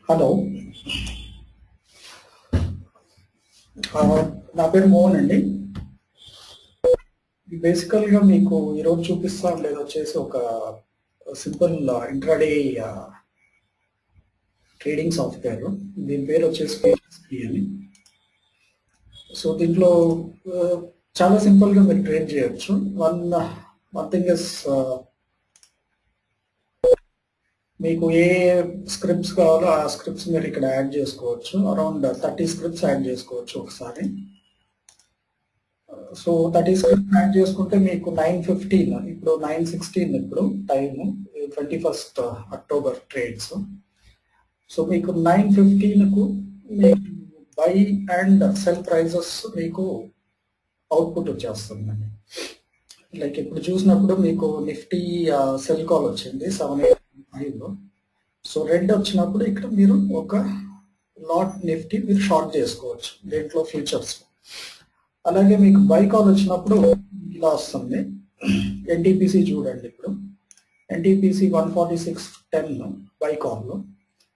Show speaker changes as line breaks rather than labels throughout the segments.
Hello, నా పేరు మోహన్ అండి. బేసికల్గా మీకు ఈరోజు చూపిస్తా ఉండేది వచ్చేసి ఒక సింపుల్ ఇంట్రాడే ట్రేడింగ్ సాఫ్ట్వేర్. దీని పేరు వచ్చేసి PSP అని. సో దీంట్లో చాలా సింపుల్గా మీరు ట్రేడ్ చేయొచ్చు. వన్ థింగ్ ఇస్ మీకు ఏ స్క్రిప్ట్స్ కావాలో ఆ స్క్రిప్ట్స్ మీరు ఇక్కడ యాడ్ చేసుకోవచ్చు. అరౌండ్ 30 స్క్రిప్ట్స్ యాడ్ చేసుకోవచ్చు ఒకసారి. సో 30 స్క్రిప్ట్స్ యాడ్ చేసుకుంటే మీకు 9:15, ఇప్పుడు 9:16 ఇప్పుడు time 21st October trades. So మీకు 9:15కు మీకు బై అండ్ సెల్ ప్రైజెస్ మీకు అవుట్పుట్ వచ్చేస్తుందండి. లైక్ ఇప్పుడు చూసినప్పుడు మీకు నిఫ్టీ సెల్ కాల్ వచ్చింది 785. సో రెడ్ వచ్చినప్పుడు ఇక్కడ మీరు ఒక లాట్ నిఫ్టీ మీరు షార్ట్ చేసుకోవచ్చు దీంట్లో ఫ్యూచర్స్. అలాగే మీకు బై కాల్ వచ్చినప్పుడు ఇలా వస్తుంది. ఎన్టీపీసీ చూడండి, ఇప్పుడు ఎన్టీపీసీ 146.10 బై కాల్లో.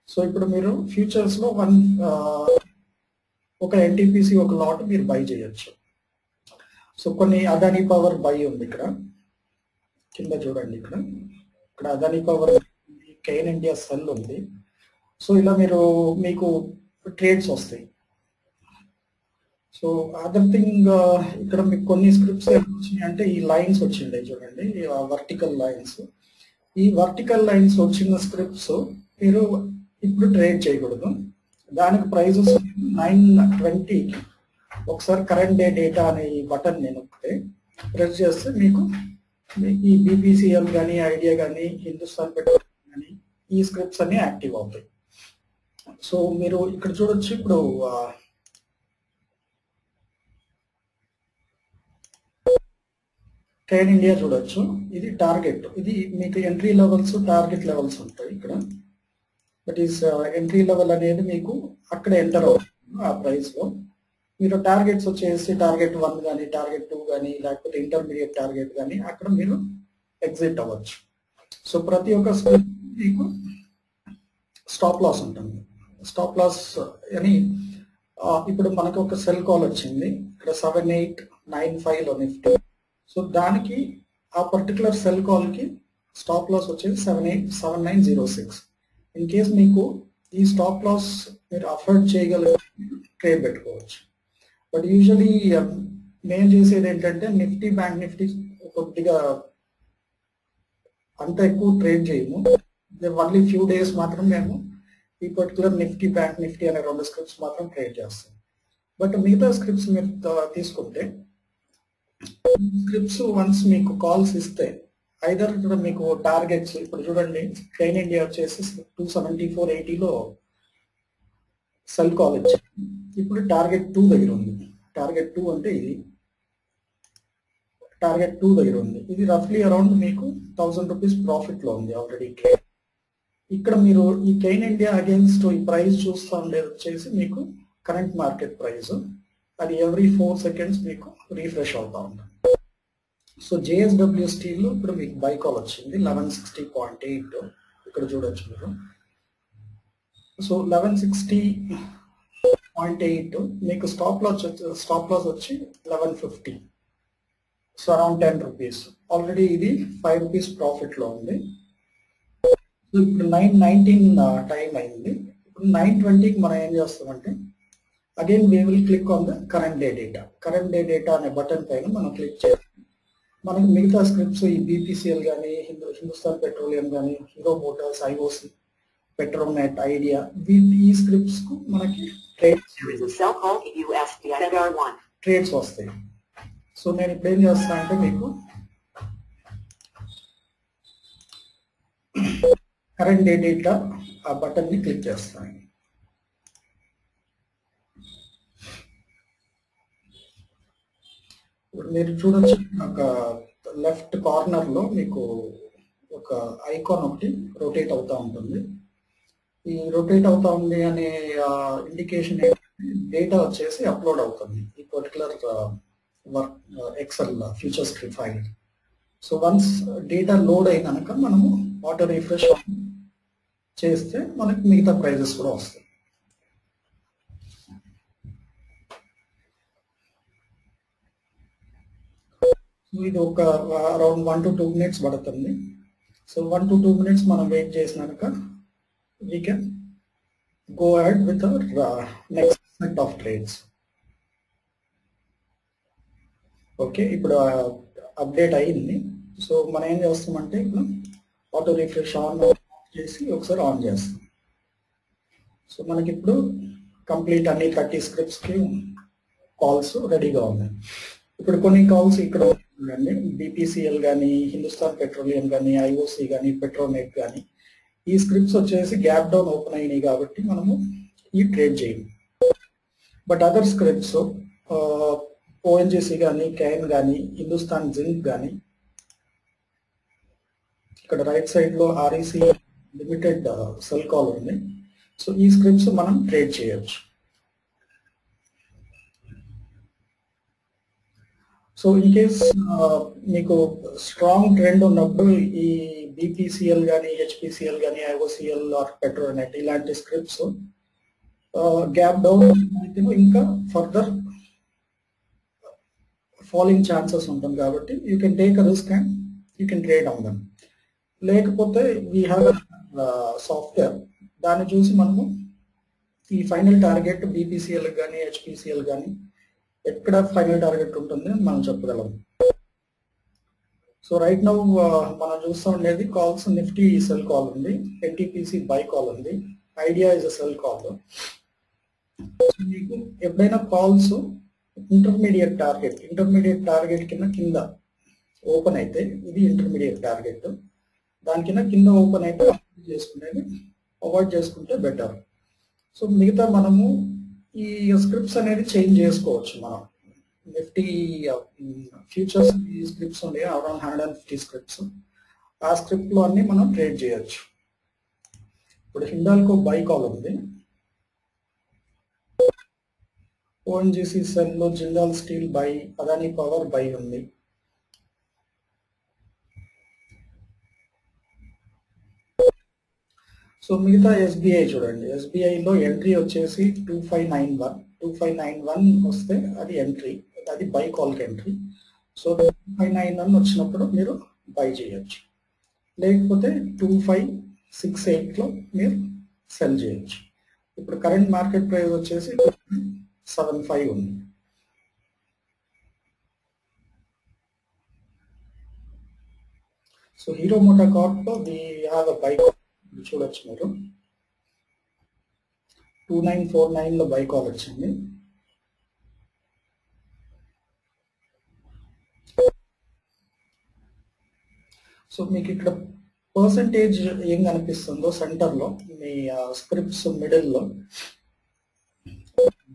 సో ఇప్పుడు మీరు ఫ్యూచర్స్లో ఒక ఎన్టీపీసీ ఒక లాట్ మీరు బై చేయొచ్చు. సో కొన్ని అదానీ పవర్ బై ఉంది ఇక్కడ కింద చూడండి, ఇక్కడ Adani power, Cain India cell ఉంది. సో ఇలా మీకు ట్రేడ్స్ వస్తాయి. సో అదర్ థింగ్ ఇక్కడ మీకు కొన్ని స్క్రిప్ట్స్ వచ్చినాయి అంటే ఈ లైన్స్ వచ్చిండే చూడండి, వర్టికల్ లైన్స్. ఈ వర్టికల్ లైన్స్ వచ్చిన స్క్రిప్ట్స్ మీరు ఇప్పుడు ట్రేడ్ చేయకూడదు. దానికి ప్రైజెస్ 9:20 ఒకసారి కరెంట్ డే డేటా అనే ఈ బటన్ నేను ఒకటే ప్రెస్ చేస్తే మీకు ఈ BPCL కానీ ఐడియా కానీ హిందుస్థాన్ పెట్రోలియం కానీ ఈ స్క్రిప్ట్స్ అన్ని యాక్టివ్ అవుతాయి. సో మీరు ఇక్కడ చూడొచ్చు, ఇప్పుడు ట్రేడ్ ఇండియా చూడొచ్చు. ఇది టార్గెట్, ఇది మీకు ఎంట్రీ లెవెల్స్ టార్గెట్ లెవెల్స్ ఉంటాయి ఇక్కడ. బట్ ఈస్ ఎంట్రీ లెవెల్ అనేది మీకు అక్కడ ఎంటర్ అవుతుంది ఆ ప్రైస్ లో. మీరు టార్గెట్స్ వచ్చేసి టార్గెట్ 1 కానీ టార్గెట్ 2 కానీ లేకపోతే ఇంటర్మీడియట్ టార్గెట్ కానీ అక్కడ మీరు ఎగ్జిట్ అవ్వచ్చు. సో ప్రతి ఒక్క స్క్రిప్ట్ మీకు స్టాప్ లాస్ ఉంటుంది. స్టాప్ లాస్ అని ఇప్పుడు మనకు ఒక సెల్ కాల్ వచ్చింది ఇక్కడ 7895 నిఫ్టీ. సో దానికి ఆ పర్టికులర్ సెల్ కాల్కి స్టాప్ లాస్ వచ్చేసి 7906. ఇన్ కేస్ మీకు ఈ స్టాప్ లాస్ మీరు అఫోర్డ్ చేయగలిగితే ట్రేడ్ పెట్టుకోవచ్చు. బట్ యూజువలీ మేము చేసేది ఏంటంటే నిఫ్టీ, బ్యాంక్ నిఫ్టీ కొద్దిగా అంత ఎక్కువ ట్రేడ్ చేయము. ఓన్లీ ఫ్యూ డేస్ మాత్రం మేము ఈ పర్టికులర్ నిఫ్టీ, బ్యాంక్ నిఫ్టీ అనే 2 స్క్రిప్ట్స్ మాత్రం ట్రేడ్ చేస్తాం. బట్ మిగతా స్క్రిప్ట్స్ మీరు తీసుకుంటే స్క్రిప్ట్స్ వన్స్ మీకు కాల్స్ ఇస్తే ఐదర్ ఇక్కడ మీకు టార్గెట్స్, ఇప్పుడు చూడండి కెయిన్ ఇండియా వచ్చేసి 274.80లో సెల్ కాల్ ఇచ్చింది. ఇప్పుడు టార్గెట్ 2 దగ్గర ఉంది. టార్గెట్ 2 అంటే ఇది టార్గెట్ 2 దగ్గర ఉంది. ఇది రఫ్లీ అరౌండ్ మీకు 1000 రూపీస్ ప్రాఫిట్ లో ఉంది ఆల్రెడీ. ఇక్కడ మీరు ఈ కెయిన్ ఇండియా అగేన్స్ట్ ఈ ప్రైస్ చూస్తూ ఉండేది వచ్చేసి మీకు కరెంట్ మార్కెట్ ప్రైస్. అది ఎవ్రీ 4 సెకండ్స్ మీకు రీఫ్రెష్ అవుతా ఉంటుంది. సో JSW స్టీల్ ఇప్పుడు మీకు బై కాల్ వచ్చింది 1160.8. ఇక్కడ చూడొచ్చు మీరు. సో 1160.8 మీకు స్టాప్ లాస్ వచ్చి 1150. So around 10 rupees. ఆల్రెడీ ఇది 5 రూపీస్ ప్రాఫిట్ లో ఉంది. సో ఇప్పుడు 9:19 టైం అయింది. ఇప్పుడు 9:20కి మనం ఏం చేస్తామంటే again we will click on the current day data. Current day data అనే బటన్ పైన మనం క్లిక్ చేస్తాం. మనకి మిగతా స్క్రిప్ట్స్ ఈ BPCL కానీ హిందుస్థాన్ పెట్రోలియం కానీ hero Motors, IOC, Petronet, idea, ఈ స్క్రిప్ట్స్ కు మనకి ట్రేడ్స్ వస్తాయి. సో నేను ఇప్పుడు ఏం చేస్తాను అంటే మీకు కరెంట్ డే డేటా ఆ బటన్ ని క్లిక్ చేస్తాను. ఇప్పుడు మీరు చూడొచ్చు ఒక లెఫ్ట్ కార్నర్ లో మీకు ఒక ఐకాన్ ఒకటి రొటేట్ అవుతా ఉంటుంది. ఈ రొటేట్ అవుతా ఉంది అనే ఇండికేషన్ డేటా వచ్చేసి అప్లోడ్ అవుతుంది ఈ particular excel future script file. So once data load అయినాక మనము ఆటో రిఫ్రెష్ చేస్తే మనకి మిగతా ప్రైజెస్ కూడా వస్తాయి. ఇది ఒక అరౌండ్ 1 to 2 minutes పడుతుంది. సో 1 to 2 minutes మనం వెయిట్ చేసినాక we can go ahead with our next set of trades. Okay, ఇప్పుడు అప్డేట్ అయ్యింది. సో మనం ఏం చేస్తామంటే ఇప్పుడు ఆటో రిఫ్రెష్ ఆన్ చేసి ఒకసారి ఆన్ చేస్తాం. సో మనకి ఇప్పుడు కంప్లీట్ అన్ని 30 స్క్రిప్ట్స్కి కాల్స్ రెడీగా ఉన్నాయి. ఇప్పుడు కొన్ని కాల్స్ ఇక్కడ ఉండండి, బీపీసీఎల్ కానీ, హిందుస్థాన్ పెట్రోలియం కానీ, ఐఓసి కానీ, పెట్రోనెట్ కానీ, ఈ స్క్రిప్ట్స్ వచ్చేసి గ్యాప్ డౌన్ ఓపెన్ అయినాయి కాబట్టి మనము ఈ ట్రేడ్ చేయం. బట్ అదర్ స్క్రిప్ట్స్ ఓఎన్జీసీ కానీ, క్యాన్ కానీ, హిందుస్థాన్ జింక్ కానీ, ఇక్కడ రైట్ సైడ్ లో ఆర్ఈసీ లిమిటెడ్ సెల్ కాల్ ఉంది. సో ఈ స్క్రిప్ట్స్ మనం ట్రేడ్ చేయొచ్చు. సో ఇన్ కేస్ మీకు స్ట్రాంగ్ ట్రెండ్ ఉన్నప్పుడు ఈ బీపీసీఎల్ కానీ, హెచ్పిసిఎల్ కానీ, ఐఓసిఎల్ ఆర్ పెట్రోనెట్ ఇలాంటి స్క్రిప్ట్స్ గ్యాప్ డౌన్ ఇంకా ఫర్దర్ ఫాలింగ్ ఛాన్సెస్ ఉంటుంది కాబట్టి you can take a risk and you can trade on them. లేకపోతే వీ హ్యావ్ సాఫ్ట్వేర్, దాన్ని చూసి మనము ఈ ఫైనల్ టార్గెట్ బీపీసీఎల్ కానీ, హెచ్పిసిఎల్ కానీ ఎక్కడ ఫైనల్ టార్గెట్ ఉంటుంది అని మనం చెప్పగలం. సో రైట్ నౌ మనం చూస్తూ ఉండేది కాల్స్, నిఫ్టీ సెల్ కాల్ ఉంది, ఎన్టీపీసీ బై కాల్ ఉంది, idea is a cell call. మీకు ఎప్పుడైనా కాల్స్ ఇంటర్మీడియట్ టార్గెట్ కింద ఓపెన్ అయితే ఇది ఇంటర్మీడియట్ టార్గెట్, దాని కింద ఓపెన్ అయితే అవాయిడ్ చేసుకుంటే బెటర్. సో మిగతా మనము ఈ స్క్రిప్ట్స్ అనేది చేంజ్ చేసుకోవచ్చు. మనం నిఫ్టీ ఫ్యూచర్స్ ఈ స్క్రిప్ట్స్ ఉన్నాయి అరౌండ్ 150 స్క్రిప్ట్స్, ఆ స్క్రిప్ట్ లో అన్ని మనం ట్రేడ్ చేయొచ్చు. ఇప్పుడు హిండాల్కో బై కాల్ ఉంది, ఓఎన్జీసీ సెల్ లో Jindal steel by, Adani power by ఉంది. సో మిగతా ఎస్బీఐ చూడండి, ఎస్బీఐలో ఎంట్రీ వచ్చేసి 2591 వస్తే అది ఎంట్రీ, అది బై కాల్కి ఎంట్రీ. సో 2591 వచ్చినప్పుడు మీరు బై చేయొచ్చు, లేకపోతే 2568లో మీరు సెల్ చేయొచ్చు. ఇప్పుడు కరెంట్ మార్కెట్ ప్రైస్ వచ్చేసి 75 ఉంది. సో హీరో మోటో కార్ప్ లో we have a buy call చూడొచ్చు మీరు, 2949 లో బై కాల్ వచ్చింది. సో మీకు ఇక్కడ పర్సంటేజ్ ఏం కనిపిస్తుందో సెంటర్ లో మీ స్క్రిప్ట్స్ మిడిల్ లో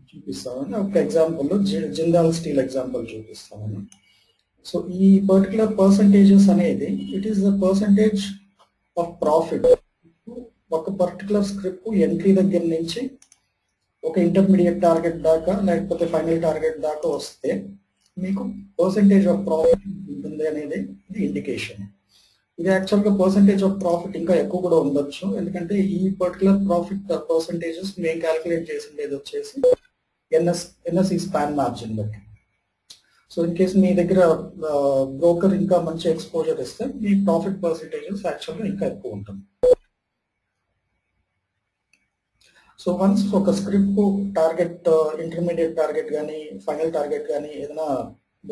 చూపిస్తామని ఒక ఎగ్జాంపుల్, జిందాల్ స్టీల్ ఎగ్జాంపుల్ చూపిస్తామని. సో ఈ పర్టికులర్ పర్సంటేజెస్ అనేది it is the percentage of profit. ఒక పర్టికులర్ స్క్రిప్ట్ ఎంట్రీ దగ్గర నుంచి ఒక ఇంటర్మీడియట్ టార్గెట్ దాకా లేకపోతే ఫైనల్ టార్గెట్ దాకా వస్తే మీకు పర్సంటేజ్ ఆఫ్ ప్రాఫిట్ ఉంటుంది అనేది ఇది ఇండికేషన్. ఇది యాక్చువల్గా పర్సంటేజ్ ఆఫ్ ప్రాఫిట్ ఇంకా ఎక్కువ కూడా ఉండొచ్చు, ఎందుకంటే ఈ పర్టికులర్ ప్రాఫిట్ పర్సంటేజెస్ మేము క్యాల్కులేట్ చేసిండేది వచ్చేసి ఎన్ఎస్ఈ స్పాన్ మార్జిన్ బట్టి. సో ఇన్ కేస్ మీ దగ్గర బ్రోకర్ ఇంకా మంచి ఎక్స్పోజర్ ఇస్తే మీ ప్రాఫిట్ పర్సంటేజెస్ యాక్చువల్గా ఇంకా ఎక్కువ ఉంటుంది. సో వన్స్ ఒక స్క్రిప్ట్ టార్గెట్, ఇంటర్మీడియట్ టార్గెట్ కానీ, ఫైనల్ టార్గెట్ కానీ ఏదైనా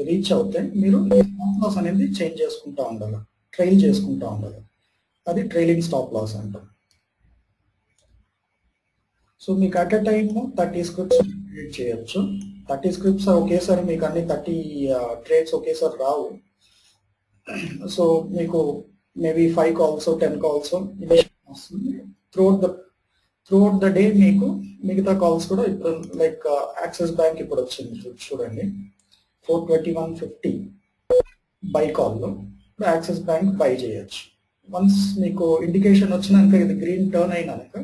రీచ్ అవుతే మీరు ఈ స్టాప్ లాస్ అనేది చేంజ్ చేసుకుంటా ఉండాలి, ట్రైల్ చేసుకుంటా ఉండాలి. అది ట్రైలింగ్ స్టాప్ లాస్ అంటారు. సో మీకు at a time 30 scripts create చేయొచ్చు. 30 స్క్రిప్ట్స్ ఒకేసారి మీకు అన్ని 30 ట్రేడ్స్ ఒకేసారి రావు. సో మీకు మేబీ 5 కాల్స్ 10 కాల్స్ వస్తుంది. త్రూఅవుట్ ద డే మీకు మిగతా కాల్స్ కూడా ఇప్పుడు లైక్ యాక్సిస్ బ్యాంక్ ఇప్పుడు వచ్చింది చూడండి, 421.50 బై కాల్లో ఇప్పుడు యాక్సిస్ బ్యాంక్ బై చేయొచ్చు. వన్స్ మీకు ఇండికేషన్ వచ్చినాక ఇది గ్రీన్ టర్న్ అయినాక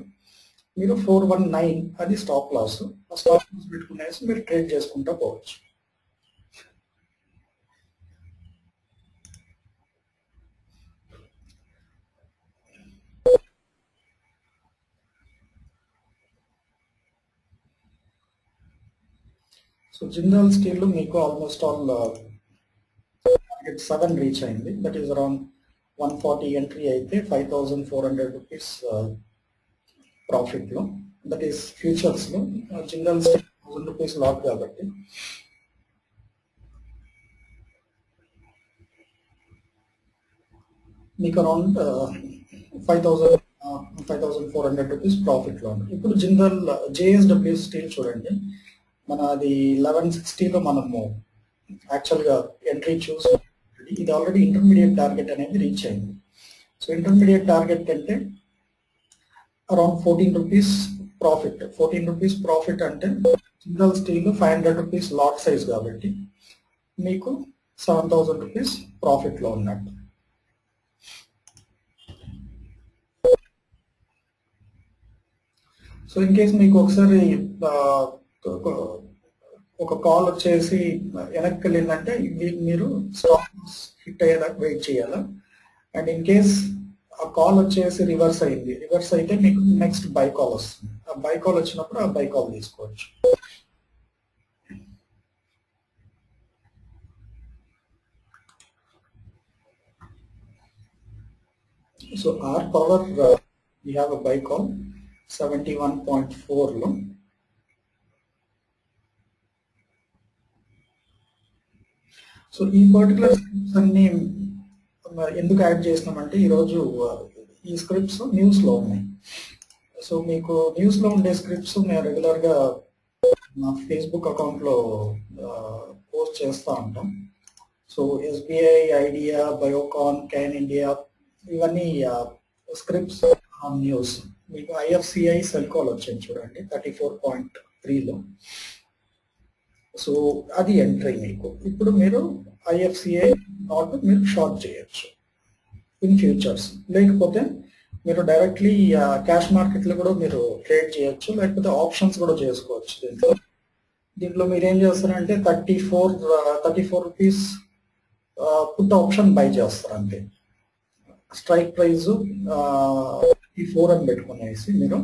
మీరు 419 అది స్టాప్ లాస్, ఆ స్టాప్ లాస్ పెట్టుకునేసి మీరు ట్రేడ్ చేసుకుంటా పోవచ్చు. సో జిందాల్ స్టీల్ మీకు ఆల్మోస్ట్ ఆల్ టార్గెట్ 7 రీచ్ అయింది. దట్ ఈస్ అరౌండ్ 140 ఎంట్రీ అయితే 5400 రూపీస్ ప్రాఫిట్ లో, దట్ ఈస్ ఫ్యూచర్స్ లో. జిందాల్ స్టీల్ 1000 రూపీస్ లాట్ కాబట్టి మీకు అరౌండ్ 5400 రూపీస్ ప్రాఫిట్ లో ఉంది. ఇప్పుడు జిందాల్ జేఎస్డబ్ల్యూ స్టీల్ చూడండి, మన అది 1160లో మనము యాక్చువల్గా ఎంట్రీ చూసి ఇది ఆల్రెడీ ఇంటర్మీడియట్ టార్గెట్ అనేది రీచ్ అయింది. సో ఇంటర్మీడియట్ టార్గెట్ అంటే around 14 rupees profit. 14 rupees profit అంటే Jindal steel 500 rupees lot size కాబట్టి మీకు 7000 రూపీస్ ప్రాఫిట్ లో ఉన్నట్టు. సో ఇన్ కేస్ మీకు ఒకసారి ఒక కాల్ వచ్చేసి వెనక్కి వెళ్ళిందంటే మీరు స్టాప్ హిట్ అయ్యేదాకా వెయిట్ చేయాలా. అండ్ ఇన్ కేస్ ఆ కాల్ వచ్చేసి రివర్స్ అయింది, రివర్స్ అయితే మీకు నెక్స్ట్ బై కాల్ వస్తుంది. ఆ బై కాల్ వచ్చినప్పుడు ఆ బై కాల్ తీసుకోవచ్చు. So R power we have a buy call 71.4 లో. సో ఈ పర్టికులర్ స్క్రిప్ట్స్ అన్ని ఎందుకు యాడ్ చేసినామంటే ఈరోజు ఈ స్క్రిప్ట్స్ న్యూస్ లో ఉన్నాయి. సో మీకు న్యూస్ లో ఉండే స్క్రిప్ట్స్ మేము రెగ్యులర్ గా మా ఫేస్బుక్ అకౌంట్ లో పోస్ట్ చేస్తూ ఉంటాం. So SBI, idea, Biocon, can India ఇవన్నీ స్క్రిప్ట్స్ న్యూస్. మీకు ఐఎఫ్సిఐ సెల్ కాల్ వచ్చింది చూడండి 34.3లో. సో అది ఎంట్రీ మీకు. ఇప్పుడు మీరు ఐఎఫ్సిఐ నాట్ మీరు షార్ట్ చేయొచ్చు ఇన్ ఫ్యూచర్స్, లేకపోతే మీరు డైరెక్ట్లీ క్యాష్ మార్కెట్లో కూడా మీరు ట్రేడ్ చేయొచ్చు, లేకపోతే ఆప్షన్స్ కూడా చేసుకోవచ్చు. దీంట్లో మీరు ఏం చేస్తారంటే 34 రూపీస్ పుట్ ఆప్షన్ బై చేస్తారు అంతే. స్ట్రైక్ ప్రైస్ 34 అని పెట్టుకునేసి మీరు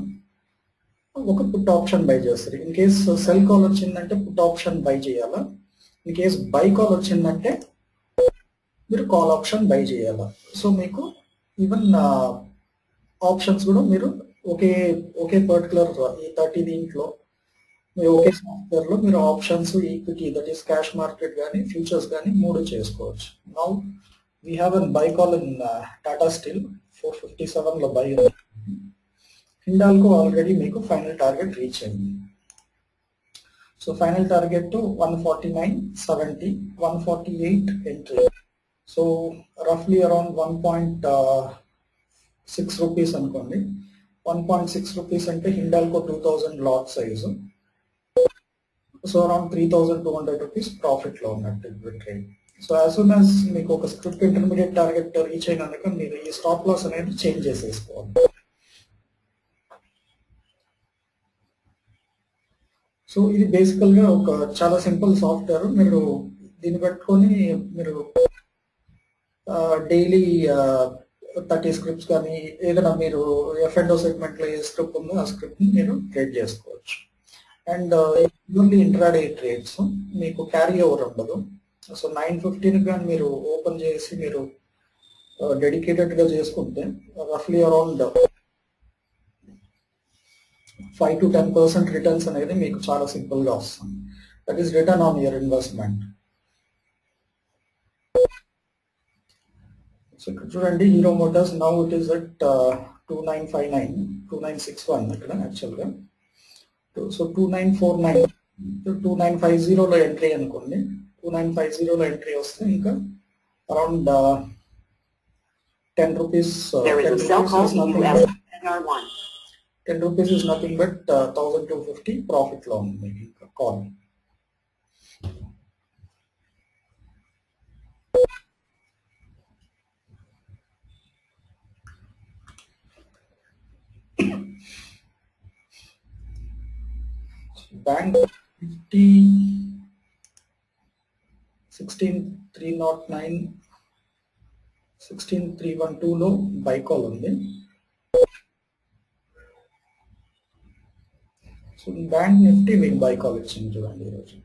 ఒక పుట్ ఆప్షన్ బై చేస్తారు. ఇన్ కేస్ సెల్ కాల్ వచ్చిందంటే పుట్ ఆప్షన్ బై చేయాలా, ఇన్ కేస్ బై కాల్ వచ్చిందంటే మీరు కాల్ ఆప్షన్ బై చేయాలా. సో మీకు ఈవెన్ ఆప్షన్స్ కూడా మీరు ఒకే పర్టికులర్ ఈ 30 దీంట్లో మీరు ఒకే సాఫ్ట్వేర్ లో మీరు options, equity that is cash market కానీ ఫ్యూచర్స్ కానీ 3 చేసుకోవచ్చు. Now we have an buy call in Tata steel 457 లో బై ఉంది. హిండాల్కో ఆల్రెడీ మీకు ఫైనల్ టార్గెట్ రీచ్ అయింది. So final target 149.70, 148 entry. So రఫ్లీ అరౌండ్ 1.6 రూపీస్ అనుకోండి. 1.6 రూపీస్ అంటే Hindalco 2000 lot size. So around 3200 rupees profit లో ఉన్నట్టు trade. So as soon as మీకు ఒక స్క్రిప్ట్ ఇంటర్మీడియట్ టార్గెట్ రీచ్ అయినందుకు మీరు ఈ స్టాప్ లాస్ అనేది చేంజ్ చేసేసుకోవాలి. సో ఇది బేసికల్ గా ఒక చాలా సింపుల్ సాఫ్ట్వేర్. మీరు దీన్ని పెట్టుకొని మీరు డైలీ 30 స్క్రిప్ట్స్ కానీ ఏదైనా మీరు F&O సెగ్మెంట్ లో ఏ స్క్రిప్ట్ ఉందో ఆ స్క్రిప్ట్ ని మీరు ట్రేడ్ చేసుకోవచ్చు. అండ్ ఓన్లీ ఇంట్రాడే ట్రేడ్స్, మీకు క్యారీ ఓవర్ ఉండదు. సో 9:15 కానీ మీరు ఓపెన్ చేసి మీరు డెడికేటెడ్ గా చేసుకుంటే రఫ్లీ అరౌండ్ 5 to 10% రిటర్న్స్ అనేది మీకు చాలా సింపుల్ గా వస్తుంది. That is return on your investment. So ఇక్కడ చూడండి hero Motors now it is at 2959, 2961 ఇక్కడ యాక్చువల్ గా. సో 2949, 2950లో ఎంట్రీ అనుకోండి. 2950లో ఎంట్రీ వస్తే ఇంకా around 10 rupees. 10 rupees is nothing but 1250 profit లో ఉంది మీకు ఇంకా కాల్. బ్యాంక్ నిఫ్టీ 16309, 16312లో బై కాల్ ఉంది. సో బ్యాంక్ నిఫ్టీ మీకు బై కాల్ ఇచ్చింది చూడండి ఈరోజు.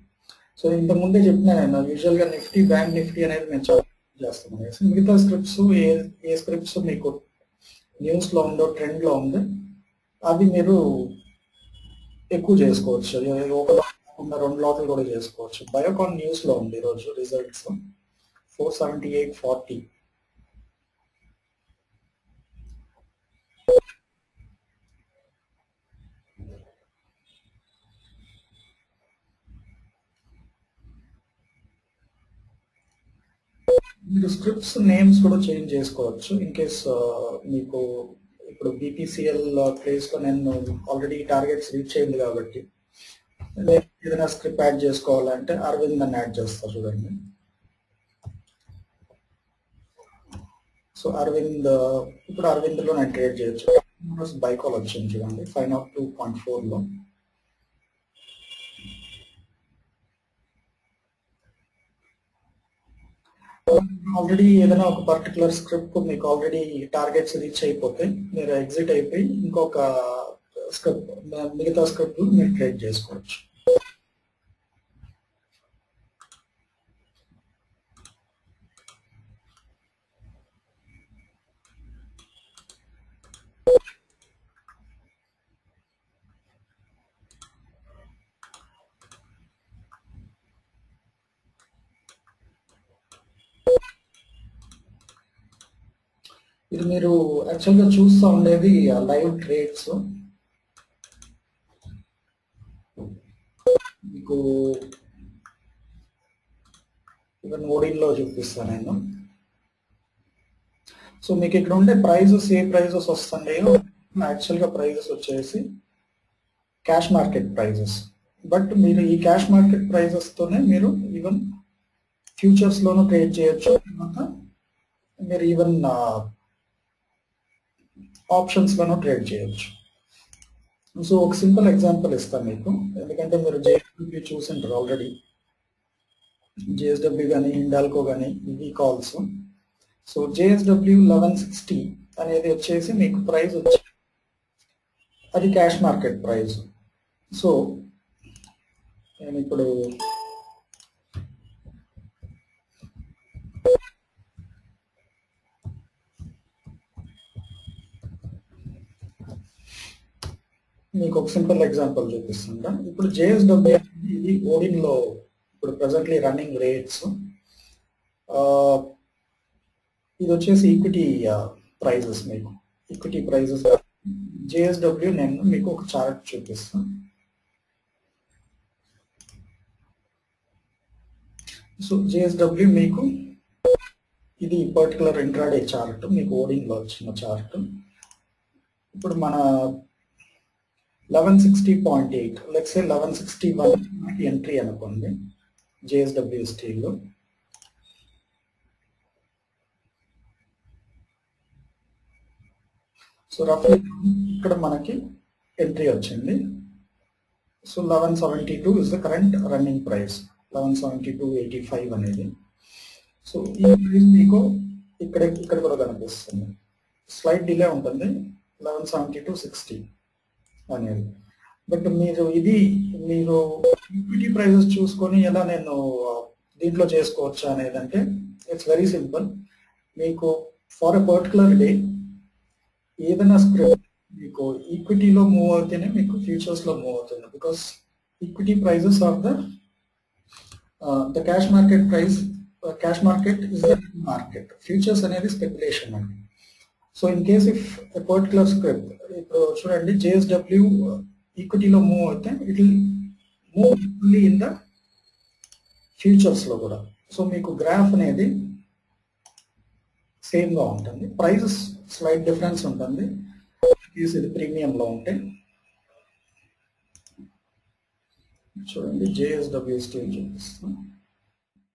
సో ఇంతకు ముందే చెప్పినా నేను యూజువల్గా నిఫ్టీ బ్యాంక్ నిఫ్టీ అనేది నేను చాలా చేస్తాను. మిగతా స్క్రిప్ట్స్ ఏ స్క్రిప్ట్స్ మీకు న్యూస్లో ఉందో ట్రెండ్లో ఉందో అవి మీరు ఎక్కువ చేసుకోవచ్చు. ఒక కాకుండా 2 లాట్లు కూడా చేసుకోవచ్చు. బయోకాన్ న్యూస్లో ఉంది ఈరోజు రిజల్ట్స్ 478.40. మీరు స్క్రిప్ట్స్ నేమ్స్ కూడా చేంజ్ చేసుకోవచ్చు ఇన్ కేస్ మీకు ఇప్పుడు బీపీసీఎల్ ప్లేస్లో నేను ఆల్రెడీ టార్గెట్స్ రీచ్ అయింది కాబట్టి నేను ఏదైనా స్క్రిప్ట్ యాడ్ చేసుకోవాలంటే అరవింద్ అని యాడ్ చేస్తా చూడండి. సో అరవింద్ ఇప్పుడు అరవింద్లో నేను ట్రేడ్ చేయొచ్చు. బైకాల్ వచ్చింది చూడండి 502.4లో. ఆల్రెడీ ఏదైనా ఒక పర్టికులర్ స్క్రిప్ట్ మీకు ఆల్రెడీ టార్గెట్స్ రీచ్ అయిపోతే మీరు ఎగ్జిట్ అయిపోయి ఇంకొక స్క్రిప్ట్ మిగతా స్క్రిప్ట్ మీరు ట్రేడ్ చేసుకోవచ్చు. ఇది మీరు యాక్చువల్గా చూస్తూ ఉండేది లైవ్ ట్రేడ్స్. మీకు ఇక్కడ ఓడిన్లో చూపిస్తాను నేను. సో మీకు ఇక్కడ ఉండే ప్రైజెస్ ఏ ప్రైజెస్ వస్తున్నాయో యాక్చువల్గా ప్రైజెస్ వచ్చేసి క్యాష్ మార్కెట్ ప్రైజెస్. బట్ మీరు ఈ క్యాష్ మార్కెట్ ప్రైజెస్తోనే మీరు ఈవెన్ ఫ్యూచర్స్లోనూ ట్రేడ్ చేయొచ్చు. తర్వాత మీరు ఈవెన్ ఆప్షన్స్లోనూ ట్రేడ్ చేయొచ్చు. సో ఒక సింపుల్ ఎగ్జాంపుల్ ఇస్తాను మీకు, ఎందుకంటే మీరు జేఎస్డబ్ల్యూ చూసింటారు ఆల్రెడీ. జేఎస్డబ్ల్యూ కానీ హిండాల్కో కానీ ఇవి కాల్స్. సో జేఎస్డబ్ల్యూ 1160 అనేది వచ్చేసి మీకు ప్రైస్ వచ్చి అది క్యాష్ మార్కెట్ ప్రైస్. సో నేను ఇప్పుడు మీకు ఒక సింపుల్ ఎగ్జాంపుల్ చూపిస్తుంటా. ఇప్పుడు జేఎస్డబ్ల్యూ ఇది ఓడిన్లో ఇప్పుడు ప్రెసెంట్లీ రన్నింగ్ రేట్స్. ఇది వచ్చేసి ఈక్విటీ ప్రైజెస్. మీకు ఈక్విటీ ప్రైజెస్ జేఎస్డబ్ల్యూ నేను మీకు ఒక చార్ట్ చూపిస్తాను. సో జేఎస్డబ్ల్యూ మీకు ఇది పర్టికులర్ ఇంట్రాడే చార్ట్, మీకు ఓడిన్లో వచ్చిన చార్ట్. ఇప్పుడు మన 1160.8 లెట్స్ సే 1161 మనకి ఎంట్రీ అనుకోండి జేఎస్డబ్ల్యూ స్టీల్లో. సో రఫ్లీ ఇక్కడ మనకి ఎంట్రీ వచ్చింది. So 1172 is the current running price, 1172.85 అనేది. సో ఈ ప్రైస్ మీకు ఇక్కడ కూడా కనిపిస్తుంది. స్లైట్ డిలే ఉంటుంది 1172.60 అనేది. బట్ మీరు ఈక్విటీ ప్రైజెస్ చూసుకొని ఎలా నేను దీంట్లో చేసుకోవచ్చు అనేది అంటే ఇట్స్ వెరీ సింపుల్. మీకు ఫర్ ఎ పర్టికులర్ డే ఏదైనా స్క్రిప్ట్ మీకు ఈక్విటీలో మూవ్ అవుతేనే మీకు ఫ్యూచర్స్లో మూవ్ అవుతుంది. Because equity prices are the cash market price. Cash market is the market, futures అనేది స్పెక్యులేషన్ అండి. So in case if a particular script ఇప్పుడు చూడండి జేఎస్డబ్ల్యూ ఈక్విటీలో మూవ్ అయితే it will move only in the ఫ్యూచర్స్లో కూడా. So మీకు graph అనేది సేమ్గా ఉంటుంది, ప్రైజెస్ స్లైట్ డిఫరెన్స్ ఉంటుంది. ఇది ప్రీమియంలో ఉంటే చూడండి జేఎస్డబ్ల్యూ స్టీల్ చూపిస్తాం.